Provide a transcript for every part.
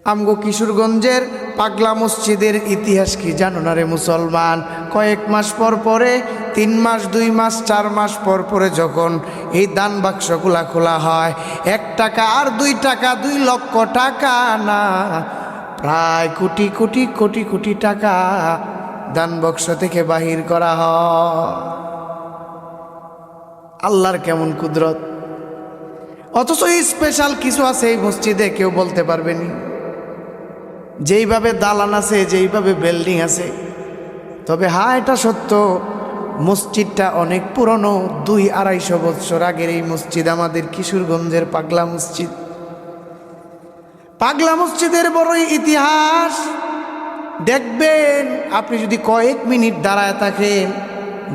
আমগো কিশোরগঞ্জের পাগলা মসজিদের ইতিহাস কি জানো না রে মুসলমান? কয়েক মাস পর পরে, 3 মাস 2 মাস 4 মাস পর পরে যখন এই দান বাক্সগুলা খোলা হয়, 1 টাকা আর 2 টাকা, 2 লক্ষ টাকা না, প্রায় কোটি কোটি কোটি কোটি টাকা দান বাক্স থেকে বাহির করা হয়। আল্লাহর কেমন কুদরত! অথচ স্পেশাল কিছু আছে এই মসজিদে, কেউ বলতে পারবেনি। যেইভাবে দালান আছে, যেইভাবে বিল্ডিং আছে, তবে হ্যাঁ, এটা সত্য, মসজিদটা অনেক পুরনো। 200-250 বছর আগের এই মসজিদ, আমাদের কিশোরগঞ্জের পাগলা মসজিদ। পাগলা মসজিদের বড়ই ইতিহাস। দেখবেন আপনি যদি কয়েক মিনিট দাঁড়ায় থাকেন,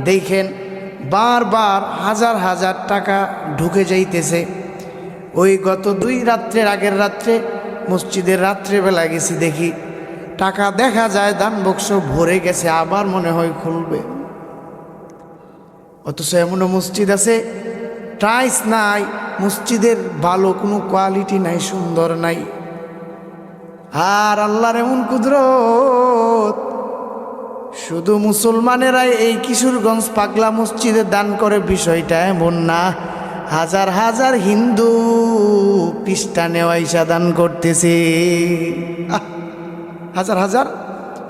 দেখেন বারবার হাজার হাজার টাকা ঢুকে যাইতেছে। ওই গত 2 রাত্রের আগের রাত্রে মসজিদের রাত্রেবেলা গেছি, দেখি টাকা দেখা যায় দান বাক্স ভরে গেছে, আবার মনে হয় খুলবে। অথচ এমনও মসজিদ আছে টাইলস নাই, মসজিদের ভালো কোনো কোয়ালিটি নাই, সুন্দর নাই। আর আল্লাহর এমন কুদরত, শুধু মুসলমানেরাই এই কিশোরগঞ্জ পাগলা মসজিদে দান করে বিষয়টা এমন না, হাজার হাজার হিন্দু খ্রিস্টানেও আইসা দান করতেছে। হাজার হাজার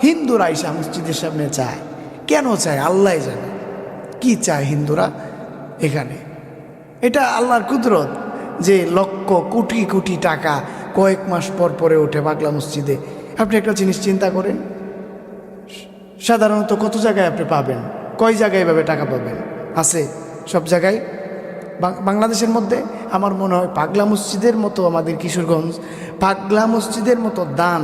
হিন্দুরা আইসা মসজিদের সামনে চায়। কেন চায় আল্লাহ জানে, কি চায় হিন্দুরা এখানে। এটা আল্লাহর কুদরত যে লক্ষ কোটি কোটি টাকা কয়েক মাস পর পরে ওঠে পাগলা মসজিদে। আপনি একটা জিনিস চিন্তা করেন, সাধারণত কত জায়গায় আপনি পাবেন, কয় জায়গায় এভাবে টাকা পাবেন? আছে সব জায়গায়। বাংলাদেশের মধ্যে আমার মনে হয় পাগলা মসজিদের মতো, আমাদের কিশোরগঞ্জ পাগলা মসজিদের মতো দান